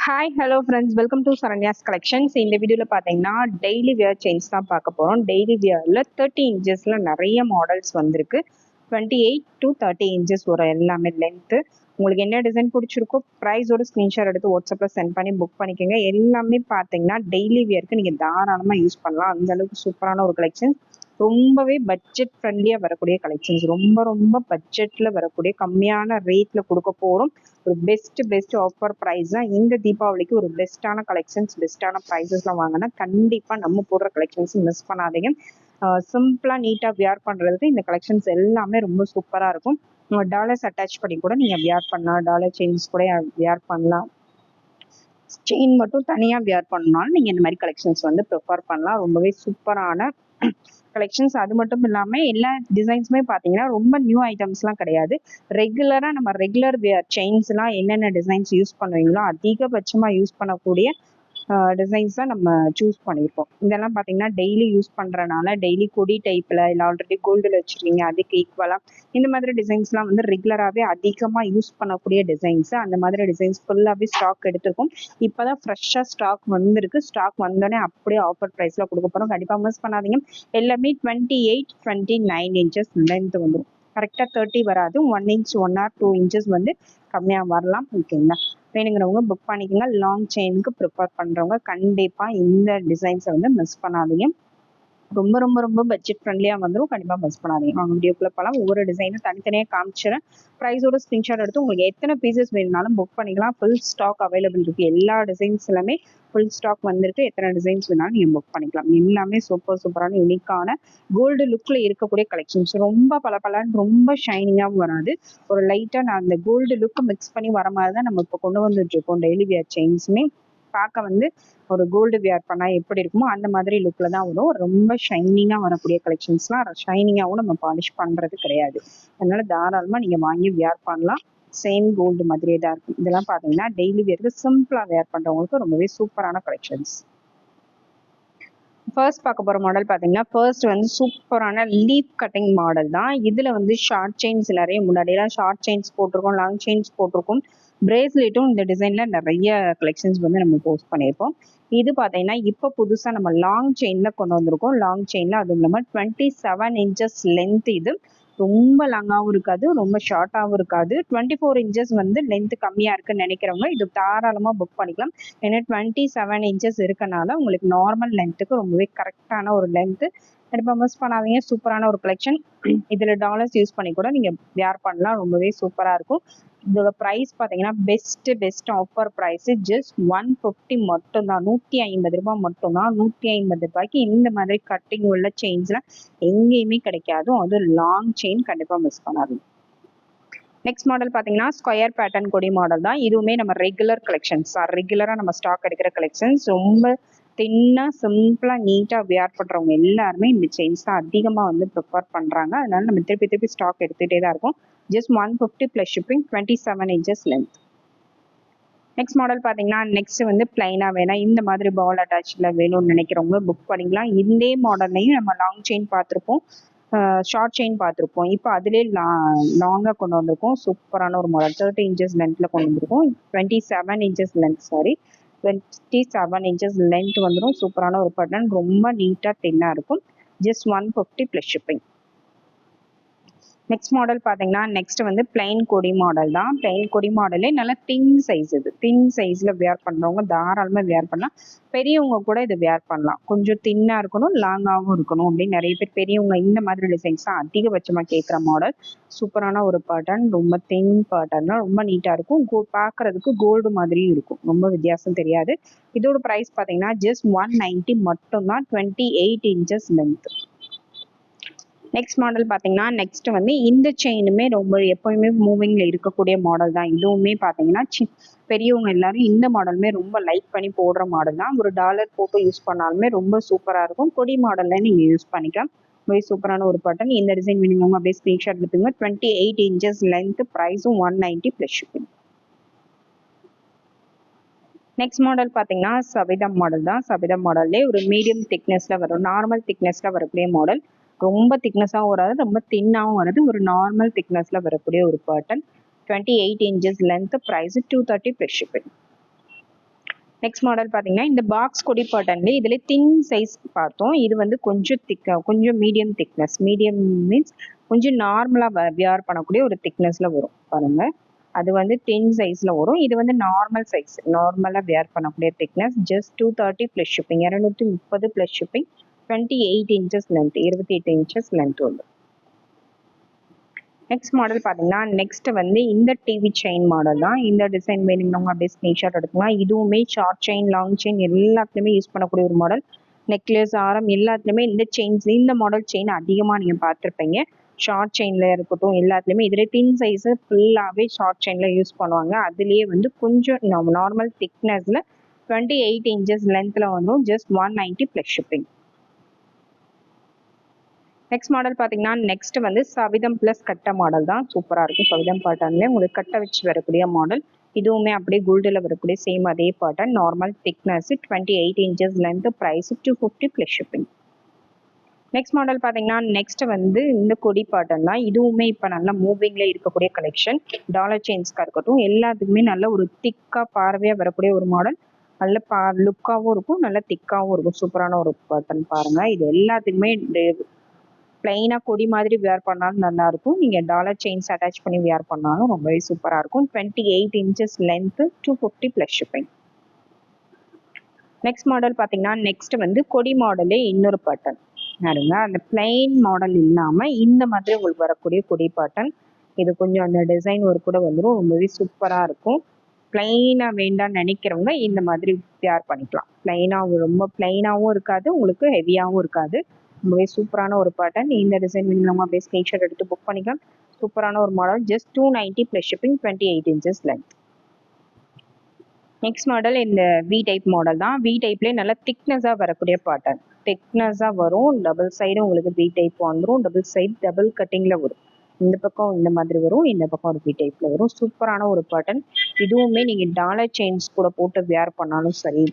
Hi hello friends, welcome to Saranya's collections. இந்த வீடியோவில் பார்த்தீங்கன்னா டெய்லி வியர் செயின்ஸ் தான் பார்க்க போகிறோம். டெய்லி வியரில் 30 இன்ச்சஸில் நிறைய மாடல்ஸ் வந்திருக்கு. 28 to 30 இன்ச்சஸ் வரும் எல்லாமே லென்த்து. உங்களுக்கு என்ன டிசைன் பிடிச்சிருக்கோ ப்ரைஸோட ஸ்க்ரீன்ஷாட் எடுத்து வாட்ஸ்அப்பில் சென்ட் பண்ணி புக் பண்ணிக்கோங்க. எல்லாமே பார்த்தீங்கன்னா டெய்லி வியருக்கு நீங்கள் தாராளமாக யூஸ் பண்ணலாம். அந்தளவுக்கு சூப்பரான ஒரு கலெக்ஷன். ரொம்பவே பட்ஜெட் ஃப்ரெண்ட்லியாக வரக்கூடிய கலெக்ஷன்ஸ், ரொம்ப பட்ஜெட்டில் வரக்கூடிய கம்மியான ரேட்டில் கொடுக்க போகிறோம். ஒரு பெஸ்ட் ஆஃபர் ப்ரைஸ் தான். இந்த தீபாவளிக்கு ஒரு பெஸ்ட்டான கலெக்ஷன்ஸ், பெஸ்ட்டான ப்ரைஸஸ்லாம் வாங்கினா கண்டிப்பாக நம்ம போடுற கலெக்ஷன்ஸ் மிஸ் பண்ணாதீங்க. சிம்பிளாக நீட்டாக வியர் பண்ணுறதுக்கு இந்த கலெக்ஷன்ஸ் எல்லாமே ரொம்ப சூப்பராக இருக்கும். டாலர்ஸ் அட்டாச் பண்ணி கூட நீங்கள் வியர் பண்ணலாம். டாலர் செயின்ஸ் கூட வியர் பண்ணலாம். செயின் மட்டும் தனியாக வியர் பண்ணாலும் நீங்கள் இந்த மாதிரி கலெக்ஷன்ஸ் வந்து ப்ரிஃபர் பண்ணலாம். ரொம்பவே சூப்பரான கலெக்ஷன்ஸ். அது மட்டும் இல்லாமல் எல்லா டிசைன்ஸுமே பார்த்தீங்கன்னா ரொம்ப நியூ ஐட்டம்ஸ்லாம் கிடையாது. ரெகுலராக நம்ம ரெகுலர் செயின்ஸ்லாம் என்னென்ன டிசைன்ஸ் யூஸ் பண்ணுவீங்களோ அதிகபட்சமாக யூஸ் பண்ணக்கூடிய டிசைன்ஸ் தான் நம்ம சூஸ் பண்ணியிருக்கோம். இதெல்லாம் பார்த்தீங்கன்னா டெய்லி யூஸ் பண்ணுறனால டெய்லி கொடி டைப்பில் இல்லை ஆல்ரெடி கோல்டில் வச்சுருக்கீங்க அதுக்கு ஈக்குவலாக இந்த மாதிரி டிசைன்ஸ்லாம் வந்து ரெகுலராகவே அதிகமாக யூஸ் பண்ணக்கூடிய டிசைன்ஸ். அந்த மாதிரி டிசைன்ஸ் ஃபுல்லாகவே ஸ்டாக் எடுத்திருக்கோம். இப்போ தான் ஃப்ரெஷ்ஷாக ஸ்டாக் வந்திருக்கு. ஸ்டாக் வந்தோடனே அப்படியே ஆஃபர் ப்ரைஸில் கொடுக்க போகிறோம். கண்டிப்பாக மிஸ் பண்ணாதீங்க. எல்லாமே 28-29 இன்ச்சஸ் லென்த் வந்துடும். கரெக்டாக 30 வராது. 1 இன்ச் 1 or 2 இன்ச்சஸ் வந்து கம்மியாக வரலாம். ஓகேங்களா? வேணுங்கிறவங்க புக் பண்ணிக்கோங்க. லாங் செயினுக்கு ப்ரிப்பேர் பண்ணுறவங்க கண்டிப்பாக இந்த டிசைன்ஸை வந்து மிஸ் பண்ணாதீங்க. ரொம்ப பட்ஜெட் ஃப்ரெண்ட்லியாக வந்துடும். கண்டிப்பாக மிஸ் பண்ணாதீங்க. அவங்க வீடியோக்குள்ளே போகலாம். ஒவ்வொரு டிசைனும் தனித்தனியாக காமிச்சிடறேன். ப்ரைஸோட ஸ்க்ரீன்ஷாட் எடுத்து உங்களுக்கு எத்தனை பீசஸ் வேணுனாலும் புக் பண்ணிக்கலாம். ஃபுல் ஸ்டாக் அவைலபிள் இருக்குது. எல்லா டிசைன்ஸ் எல்லாமே ஃபுல் ஸ்டாக் வந்திருக்கு. எத்தனை டிசைன்ஸ் வேணாலும் நீங்கள் புக் பண்ணிக்கலாம். எல்லாமே சூப்பரான யூனிக்கான கோல்டு லுக்கில் இருக்கக்கூடிய கலெக்ஷன்ஸ். ரொம்ப பளபளன்னு ரொம்ப ஷைனிங்காகவும் வராது. ஒரு லைட்டாக நான் அந்த கோல்டு லுக்கு மிக்ஸ் பண்ணி வர மாதிரி தான் நம்ம இப்போ கொண்டு வந்துட்டு இருக்கோம். டெய்லி வியர் செயின்ஸுமே பார்க்க வந்து ஒரு கோல்டு வியர் பண்ணால் எப்படி இருக்குமோ அந்த மாதிரி லுக்கில் தான் வரும். ரொம்ப ஷைனிங்காக வரக்கூடிய கலெக்ஷன்ஸ்லாம் ஷைனிங்காகவும் நம்ம பாலிஷ் பண்ணுறது கிடையாது. அதனால தாராளமாக நீங்கள் வாங்கி வியர் பண்ணலாம். சேம் கோல்டு மாதிரியே தான் இருக்கும். இதெல்லாம் பார்த்தீங்கன்னா டெய்லி வியருக்கு சிம்பிளாக வியர் பண்ணுறவங்களுக்கு ரொம்பவே சூப்பரான கலெக்ஷன்ஸ். ஃபர்ஸ்ட் பார்க்க போகிற மாடல் பார்த்தீங்கன்னா ஃபர்ஸ்ட் வந்து சூப்பரான லீஃப் கட்டிங் மாடல் தான். இதில் வந்து ஷார்ட் செயின்ஸ் நிறைய, முன்னாடியெல்லாம் ஷார்ட் செயின்ஸ் போட்டிருக்கோம், லாங் செயின்ஸ் போட்டிருக்கோம். பிரேஸ்லெட்டும் இந்த டிசைனில் நிறைய கலெக்ஷன்ஸ் வந்து நம்ம போஸ்ட் பண்ணியிருப்போம். இது பார்த்தீங்கன்னா இப்போ புதுசாக நம்ம லாங் செயினில் கொண்டு வந்திருக்கோம். லாங் செயினில் அதுவும் இல்லாமல் 27 இன்ச்சஸ் லென்த். இது ரொம்ப லாங்காகவும் இருக்காது, ரொம்ப ஷார்ட்டாகவும் இருக்காது. 24 இன்ச்சஸ் வந்து லென்த் கம்மியாக இருக்குன்னு நினைக்கிறவங்க இது தாராளமாக புக் பண்ணிக்கலாம். ஏன்னா 27 இன்ச்சஸ் இருக்கனால உங்களுக்கு நார்மல் லென்த்துக்கு ரொம்பவே கரெக்டான ஒரு லென்த்து. கண்டிப்பாக மிஸ் பண்ணாதீங்க. சூப்பரான ஒரு கலெக்ஷன். இதில் டாலர்ஸ் யூஸ் பண்ணி கூட நீங்கள் வியர் பண்ணலாம். ரொம்பவே சூப்பராக இருக்கும். இதோட ப்ரைஸ் பார்த்தீங்கன்னா பெஸ்ட் ஆஃபர் ப்ரைஸு ஜஸ்ட் 150 மட்டும்தான். 150 ரூபாய் மட்டும்தான். 150 ரூபாய்க்கு இந்த மாதிரி கட்டிங் உள்ள செயின்ஸ்லாம் எங்கேயுமே கிடைக்காது. அது லாங் செயின். கண்டிப்பாக மிஸ் பண்ணாது. நெக்ஸ்ட் மாடல் பார்த்தீங்கன்னா ஸ்கொயர் பேட்டர்ன் கொடி மாடல் தான். இதுவுமே நம்ம ரெகுலர் கலெக்ஷன்ஸ், ரெகுலராக நம்ம ஸ்டாக் எடுக்கிற கலெக்ஷன்ஸ். ரொம்ப தின்னாக சிம்பிளாக நீட்டாக வியர் பண்ணுறவங்க எல்லாருமே இந்த செயின்ஸ் தான் அதிகமாக வந்து ப்ரிஃபர் பண்ணுறாங்க. அதனால நம்ம திருப்பி ஸ்டாக் எடுத்துகிட்டே தான் இருக்கும். Just 150 plus shipping. 27 inches length. Next model பார்த்தீங்கன்னா நெக்ஸ்ட் வந்து பிளைனாக வேணாம், இந்த மாதிரி பால் அட்டாச்சில் வேணும்னு நினைக்கிறவங்க புக் பண்ணிக்கலாம். இதே மாடல்லையும் நம்ம லாங் செயின் பார்த்துருப்போம், ஷார்ட் செயின் பார்த்துருப்போம். இப்போ அதிலே லாங்காக கொண்டு வந்திருக்கோம். சூப்பரான ஒரு மாடல். 30 இன்ச்சஸ் லென்த்தில் கொண்டு வந்திருக்கோம். 27 இன்ச்சஸ் லென்த், 27 இன்ச்சஸ் லென்த் வந்துடும். சூப்பரான ஒரு பட்டன். ரொம்ப நீட்டாக தின்னாக இருக்கும். Just 150 plus shipping. Next model பார்த்தீங்கன்னா நெக்ஸ்ட் வந்து பிளைன் கொடி மாடல் தான். பிளைன் கொடி மாடலே நல்லா தின் சைஸ். இது தின் சைஸில் வியர் பண்ணுறவங்க தாராளமாக வியர் பண்ணலாம். பெரியவங்க கூட இது வியர் பண்ணலாம். கொஞ்சம் தின்னாக இருக்கணும், லாங்காகவும் இருக்கணும் அப்படின்னு நிறைய பேர் பெரியவங்க இந்த மாதிரி டிசைன்ஸ் தான் அதிகபட்சமாக கேட்குற மாடல். சூப்பரான ஒரு பேட்டர்ன். ரொம்ப தின் பேட்டர்ன் தான். ரொம்ப நீட்டாக இருக்கும். பார்க்குறதுக்கு கோல்டு மாதிரியும் இருக்கும். ரொம்ப வித்தியாசம் தெரியாது. இதோட ப்ரைஸ் பார்த்தீங்கன்னா ஜஸ்ட் 190 மட்டும்தான். 28 இன்ச்சஸ் லென்த். நெக்ஸ்ட் மாடல் பார்த்தீங்கன்னா நெக்ஸ்ட் வந்து இந்த செயினுமே ரொம்ப எப்போயுமே மூவிங்கில் இருக்கக்கூடிய மாடல் தான். இதுவுமே பார்த்தீங்கன்னா பெரியவங்க எல்லாரும் இந்த மாடலுமே ரொம்ப லைக் பண்ணி போடுற மாடல் தான். ஒரு டாலர் போட்டு யூஸ் பண்ணாலுமே ரொம்ப சூப்பராக இருக்கும். கொடி மாடலில் நீங்கள் யூஸ் பண்ணிக்கலாம். ரொம்ப சூப்பரான ஒரு பட்டன். இந்த டிசைன் வேணுங்க அப்படியே ஸ்க்ரீன்ஷாட் எடுத்துங்க. 28 இன்ச்சஸ் லென்த். ப்ரைஸும் 190 ப்ளஸ் ஷிப்பிங். நெக்ஸ்ட் மாடல் பார்த்தீங்கன்னா சபிதம் மாடல் தான். சபிதம் மாடல்லே ஒரு மீடியம் திக்னஸில் வரும், நார்மல் திக்னஸில் வரக்கூடிய மாடல். ரொம்ப திக்னஸாகவும் வராது, ரொம்ப தின்னாகவும் வராது. ஒரு நார்மல் திக்னஸில் வரக்கூடிய ஒரு pattern. 28 inches length. Price 230 plus shipping. Next model பார்த்தீங்கன்னா இந்த பாக்ஸ் கொடி பாட்டன்லேயே இதில் தின் சைஸ் பார்த்தோம். இது வந்து கொஞ்சம் திக்காக, கொஞ்சம் மீடியம் திக்னஸ். மீடியம் மீன்ஸ் கொஞ்சம் நார்மலாக வியர் பண்ணக்கூடிய ஒரு திக்னஸில் வரும் பாருங்கள். அது வந்து 10 சைஸில் வரும். இது வந்து நார்மல் சைஸ், நார்மலாக வியர் பண்ணக்கூடிய thickness. Just 230 plus shipping, 230 plus shipping. 28 inches length, 28 inches length வந்து. நெக்ஸ்ட் மாடல் பார்த்தீங்கன்னா நெக்ஸ்ட் வந்து இந்த டிவி செயின் மாடல் தான். இந்த டிசைன் வேணுங்கிறவங்க அப்படியே ஸ்க்ரீன்ஷாட் எடுத்துக்கலாம். இதுவுமே ஷார்ட் செயின், லாங் செயின் எல்லாத்துலேயுமே யூஸ் பண்ணக்கூடிய ஒரு மாடல். நெக்லஸ், ஆரம் எல்லாத்துலேயுமே இந்த செயின்ஸ், இந்த மாடல் செயின் அதிகமாக நீங்கள் பார்த்துருப்பீங்க. ஷார்ட் செயினில் இருக்கட்டும் எல்லாத்துலேயுமே இதில் தின் சைஸு ஃபுல்லாகவே ஷார்ட் செயினில் யூஸ் பண்ணுவாங்க. அதுலேயே வந்து கொஞ்சம் நார்மல் திக்னஸில் 28 இன்ச்சஸ் லென்த்தில் வந்துடும். Just 190 plus shipping. Next model பார்த்தீங்கன்னா நெக்ஸ்ட் வந்து சவிதம் ப்ளஸ் கட்டை மாடல் தான். சூப்பராக இருக்கும். சவிதம் பாட்டன்லேயே உங்களுக்கு கட்டை வச்சு வரக்கூடிய மாடல். இதுவுமே அப்படியே கோல்டில் வரக்கூடிய சேம் அதே pattern. Normal thickness, 28 inches length. Price 250 plus shipping. Next model பார்த்தீங்கன்னா நெக்ஸ்ட் வந்து இந்த கொடி பாட்டன் தான். இதுவுமே இப்போ நல்ல மூவிங்கில் இருக்கக்கூடிய கலெக்ஷன். டாலர் செயின்ஸ்க்காக இருக்கட்டும் எல்லாத்துக்குமே நல்ல ஒரு திக்காக பார்வையாக வரக்கூடிய ஒரு மாடல். நல்ல லுக்காகவும் இருக்கும், நல்ல திக்காகவும் இருக்கும். சூப்பரான ஒரு பாட்டன் பாருங்கள். இது எல்லாத்துக்குமே பிளைனாக கொடி மாதிரி வியர் பண்ணாலும் நல்லா இருக்கும். நீங்கள் டாலர் செயின்ஸ் அட்டாச் பண்ணி வியர் பண்ணாலும் ரொம்பவே சூப்பராக இருக்கும். 28 inches length, 250 plus shipping. Next model பார்த்தீங்கன்னா நெக்ஸ்ட் வந்து கொடி மாடலே இன்னொரு பாட்டன் பாருங்க. அந்த பிளைன் மாடல் இல்லாமல் இந்த மாதிரி உங்களுக்கு வரக்கூடிய கொடி பாட்டன். இது கொஞ்சம் அந்த டிசைன் ஒர்க் கூட வந்துடும். ரொம்பவே சூப்பராக இருக்கும். பிளைனாக வேண்டாம்னு நினைக்கிறவங்க இந்த மாதிரி வியர் பண்ணிக்கலாம். பிளைனாக ரொம்ப பிளைனாகவும் இருக்காது, உங்களுக்கு ஹெவியாகவும் இருக்காது. ரொம்பவே சூப்பரான ஒரு பாட்டன். இந்த டிசைன் வேணும்னா அப்படியே ஸ்க்ரீன்ஷாட் எடுத்து புக் பண்ணிக்கலாம். சூப்பரான ஒரு model. Just 290 plus shipping, 28 inches length. Next model இந்த வி டைப் மாடல் தான். வி டைப்லேயே நல்லா திக்னஸாக வரக்கூடிய பாட்டன். திக்னஸாக வரும். டபுள் சைடு உங்களுக்கு வி டைப் வந்துடும். டபுள் சைடு டபுள் கட்டிங்கில் வரும். இந்த பக்கம் இந்த மாதிரி வரும், இந்த பக்கம் ஒரு வி டைப்பில் வரும். சூப்பரான ஒரு பாட்டன். இதுவுமே நீங்கள் டாலர் செயின்ஸ் கூட போட்டு வியர் பண்ணாலும் சரி,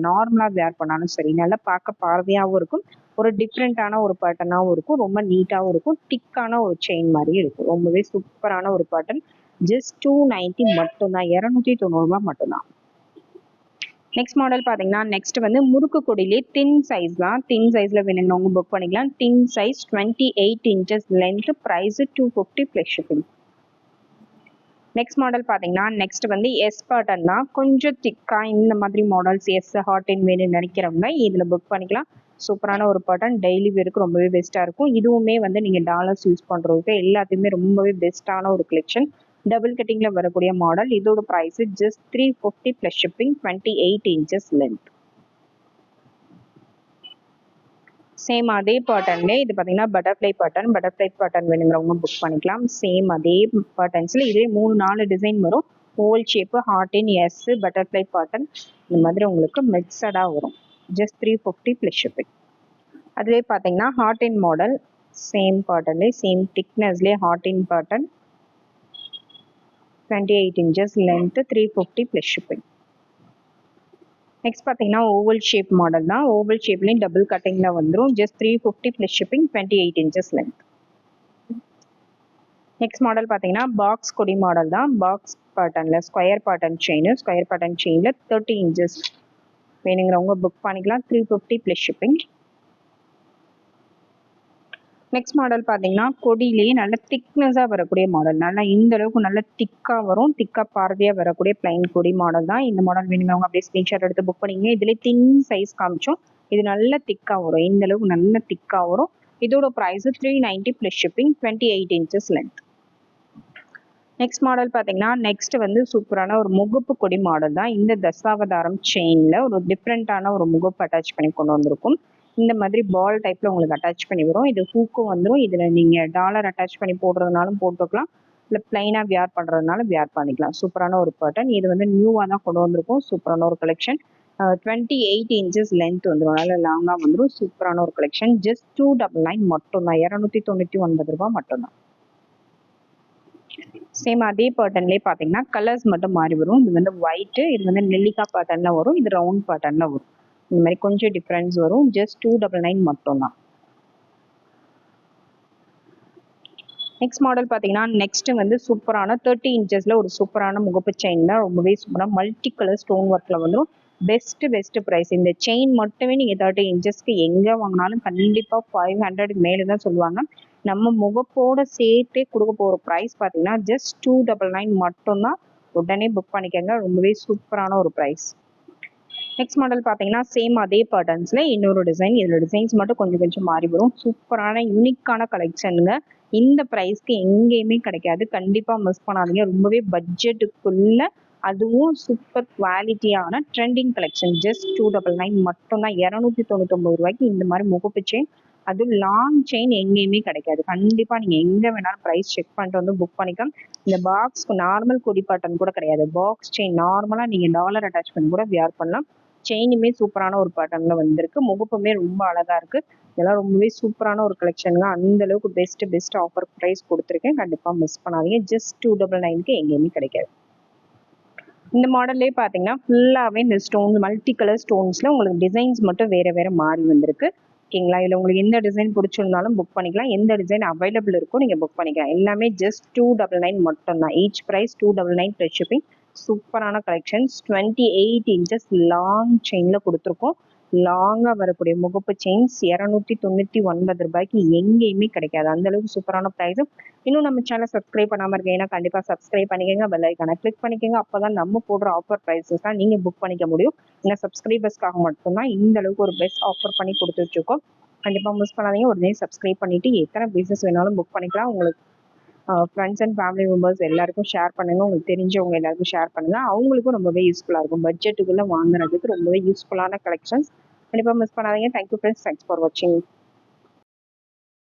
நார்மலாக வியர் பண்ணாலும் சரி, நல்லா பார்க்க பார்வையாகவும் இருக்கும். ஒரு டிஃப்ரெண்ட்டான ஒரு பேட்டர்னாகவும் இருக்கும். ரொம்ப நீட்டாகவும் இருக்கும். திக்கான ஒரு செயின் மாதிரி இருக்கும். ரொம்பவே சூப்பரான ஒரு பேட்டர்ன். ஜஸ்ட் 290 மட்டும்தான், 290 மட்டும்தான். நெக்ஸ்ட் மாடல் பார்த்தீங்கன்னா நெக்ஸ்ட் வந்து முறுக்கு கொடியிலே தின் சைஸ் தான். தின் சைஸில் வேணும்னவங்க புக் பண்ணிக்கலாம். Thin size, 28 inches length. Price 250 plus shipping. Next model பார்த்தீங்கன்னா நெக்ஸ்ட் வந்து எஸ் பேட்டர்ன் தான். கொஞ்சம் திக்காக இந்த மாதிரி மாடல்ஸ் எஸ் ஹாட் இன் வேணும்னு நினைக்கிறவங்க இதில் புக் பண்ணிக்கலாம். சூப்பரான ஒரு பேட்டர்ன். டெய்லி வேருக்கு ரொம்பவே பெஸ்ட்டாக இருக்கும். இதுவுமே வந்து நீங்கள் டாலர்ஸ் யூஸ் பண்ணுறதுக்கு எல்லாத்தையுமே ரொம்பவே பெஸ்ட்டான ஒரு கலெக்ஷன். டபுள் கட்டிங்கில் வரக்கூடிய மாடல். இதோட price just 350 plus shipping, 28 inches length. Same அதே பேட்டர்ன்லேயே இது பார்த்தீங்கன்னா பட்டர்ஃப்ளை பேட்டர்ன். பட்டர்ஃப்ளை பேட்டர்ன் வேணுங்கிறவங்க புக் பண்ணிக்கலாம். சேம் அதே பேட்டர்ன்ஸில் இதே 3-4 டிசைன் வரும். Oval shape, heart in, S, butterfly pattern இந்த மாதிரி உங்களுக்கு மிக்சடாக வரும். Just 350 plus shipping. அதுலேயே பார்த்தீங்கன்னா ஹார்ட் இன் மாடல். சேம் பேட்டர்ன்லேயே சேம் திக்னஸ்லேயே heart in pattern. 28 inches length, 350 plus shipping. Next பார்த்தீங்கன்னா ஓவல் ஷேப் மாடல் தான். ஓவல் ஷேப்லேயும் டபுள் கட்டிங்கில் வந்துடும். Just 350 plus shipping, 28 inches length. Next model பார்த்தீங்கன்னா பாக்ஸ் கொடி மாடல் தான். பாக்ஸ் பேட்டர்னில் square pattern chain. Square pattern செயினில் 30 இன்ச்சஸ் வேணுங்கிறவங்க புக் பண்ணிக்கலாம். 350 ப்ளஸ் ஷிப்பிங். நெக்ஸ்ட் மாடல் பார்த்தீங்கன்னா கொடியிலேயே நல்ல திக்னஸாக வரக்கூடிய மாடல். நல்லா இந்த அளவுக்கு நல்ல திக்காக வரும். திக்காக பார்வையாக வரக்கூடிய பிளைன் கொடி மாடல் தான். இந்த மாடல் வேணுங்கிறவங்க அப்படியே ஸ்க்ரீன்ஷாட் எடுத்து புக் பண்ணிங்க. இதில் தின் சைஸ் காமிச்சோம். இது நல்ல திக்காக வரும். இந்த அளவுக்கு நல்ல திக்காக வரும். இதோட price 390 plus shipping, 28 inches length. Next model பார்த்தீங்கன்னா நெக்ஸ்ட் வந்து சூப்பரான ஒரு முகப்பு கொடி மாடல் தான். இந்த தசாவதாரம் செயினில் ஒரு டிஃப்ரெண்ட்டான ஒரு முகப்பு அட்டாச் பண்ணி கொண்டு வந்திருக்கும். இந்த மாதிரி பால் டைப்பில் உங்களுக்கு அட்டாச் பண்ணி வரும். இது ஹூக்கும் வந்துடும். இதில் நீங்கள் டாலர் அட்டாச் பண்ணி போடுறதுனாலும் போட்டுக்கலாம், இல்லை பிளைனாக வியர் பண்ணுறதுனால வியர் பண்ணிக்கலாம். சூப்பரான ஒரு பேட்டர்ன். இது வந்து நியூவாக தான் கொண்டு வந்திருக்கும். சூப்பரான ஒரு கலெக்ஷன். 28 இன்ச்சஸ் லென்த் வந்துடும். நல்ல லாங்காக வந்துடும். சூப்பரான ஒரு கலெக்ஷன். ஜஸ்ட் 299 மட்டும்தான், 299 ரூபா மட்டும்தான். சேம் அதே பேட்டர்ன்லேயே பார்த்தீங்கன்னா கலர்ஸ் மட்டும் மாறி வரும். இது வந்து ஒயிட்டு, இது வந்து நெல்லிக்காய் பேட்டர்னில் வரும், இது ரவுண்ட் பேட்டர்னில் வரும். இந்த மாதிரி கொஞ்சம் டிஃப்ரென்ஸ் வரும். ஜஸ்ட் 299 மட்டும்தான். நெக்ஸ்ட் மாடல் பார்த்தீங்கன்னா நெக்ஸ்ட் வந்து சூப்பரான 30 இன்ச்சஸில் ஒரு சூப்பரான முகப்பு செயின் தான். ரொம்பவே சூப்பராக மல்டி கலர் ஸ்டோன் ஒர்க்கில் வந்துடும். Best price. இந்த செயின் மட்டுமே நீங்கள் 30 இன்ச்சஸ்க்கு எங்கே வாங்கினாலும் கண்டிப்பாக 500 மேலே தான் சொல்லுவாங்க. நம்ம முகப்போட சேர்த்தே கொடுக்க போகிற ப்ரைஸ் பார்த்தீங்கன்னா ஜஸ்ட் 299 மட்டும்தான். உடனே புக் பண்ணிக்கோங்க. ரொம்பவே சூப்பரான ஒரு ப்ரைஸ். நெக்ஸ்ட் மாடல் பார்த்தீங்கன்னா சேம் அதே பேட்டர்ன்ஸில் இன்னொரு டிசைன். இதில் டிசைன்ஸ் மட்டும் கொஞ்சம் மாறி வரும். சூப்பரான யூனிக்கான கலெக்ஷனுங்க. இந்த ப்ரைஸ்க்கு எங்கேயுமே கிடைக்காது. கண்டிப்பாக மிஸ் பண்ணாதீங்க. ரொம்பவே பட்ஜெட்டுக்குள்ள அதுவும் சூப்பர் குவாலிட்டியான ட்ரெண்டிங் கலெக்ஷன். ஜஸ்ட் 299 மட்டும்தான். 299 ரூபாய்க்கு இந்த மாதிரி முகப்பு செயின், அதுவும் லாங் செயின் எங்கேயுமே கிடைக்காது. கண்டிப்பாக நீங்கள் எங்கே வேணாலும் ப்ரைஸ் செக் பண்ணிட்டு வந்து புக் பண்ணிக்கலாம். இந்த பாக்ஸ்க்கு நார்மல் கொடி பாட்டன் கூட கிடையாது. பாக்ஸ் செயின் நார்மலாக நீங்கள் டாலர் அட்டாச்மெண்ட் கூட வியர் பண்ணலாம். செயினுமே சூப்பரான ஒரு பேட்டர்னில் வந்திருக்கு. முகப்புமே ரொம்ப அழகாக இருக்குது. இதெல்லாம் ரொம்பவே சூப்பரான ஒரு கலெக்ஷனுங்க. அந்த அளவுக்கு பெஸ்ட் ஆஃபர் ப்ரைஸ் கொடுத்துருக்கேன். கண்டிப்பாக மிஸ் பண்ணாதீங்க. ஜஸ்ட் 299க்கு எங்கேயுமே கிடைக்காது. இந்த மாடல்லே பார்த்தீங்கன்னா ஃபுல்லாகவே இந்த ஸ்டோன்ஸ் மல்டி கலர் ஸ்டோன்ஸில் உங்களுக்கு டிசைன்ஸ் மட்டும் வேறு மாறி வந்திருக்கு. ஓகேங்களா? இதில் உங்களுக்கு எந்த டிசைன் பிடிச்சிருந்தாலும் புக் பண்ணிக்கலாம். எந்த டிசைன் அவைலபிள் இருக்கோ நீங்கள் புக் பண்ணிக்கலாம். எல்லாமே ஜஸ்ட் 299 மட்டும்தான். Each price 299 plus shipping. சூப்பரான கலெக்ஷன்ஸ். 28 இன்ச்சஸ் லாங் செயினில் கொடுத்துருக்கோம். லாங்காக வரக்கூடிய முகப்பு செயின்ஸ் 299 ரூபாய்க்கு எங்கேயுமே கிடைக்காது. அந்தளவுக்கு சூப்பரான ப்ரைஸும். இன்னும் நம்ம சேனல் சப்ஸ்கிரைப் பண்ணாமல் இருக்கீங்கன்னா கண்டிப்பாக சப்ஸ்கிரைப் பண்ணிக்கோங்க. பெல் ஐக்கானை கிளிக் பண்ணிக்கோங்க. அப்போ தான் நம்ம போடுற ஆஃபர் ப்ரைஸஸ்லாம் நீங்கள் புக் பண்ணிக்க முடியும். ஏன்னா சப்ஸ்கிரைபர்ஸ்க்காக மட்டும்தான் இந்த அளவுக்கு ஒரு பெஸ்ட் ஆஃபர் பண்ணி கொடுத்துட்ருக்கோம். கண்டிப்பாக மிஸ் பண்ணாதீங்க. உடனே சப்ஸ்கிரைப் பண்ணிவிட்டு எத்தனை பிஸ்னஸ் வேணாலும் புக் பண்ணிக்கலாம். உங்களுக்கு ஃப்ரெண்ட்ஸ் அண்ட் ஃபேமிலி மெம்பர்ஸ் எல்லாருக்கும் ஷேர் பண்ணுங்கள். உங்களுக்கு தெரிஞ்சவங்க எல்லாருக்கும் ஷேர் பண்ணுங்கள். அவங்களுக்கும் ரொம்பவே யூஸ்ஃபுல்லாக இருக்கும். பட்ஜெட்டுக்குள்ளே வாங்குறதுக்கு ரொம்பவே யூஸ்ஃபுல்லான கலெக்ஷன்ஸ். கண்டிப்பாக மிஸ் பண்ணாதீங்க. Thank you friends. தேங்க்ஸ் ஃபார் வாட்சிங்.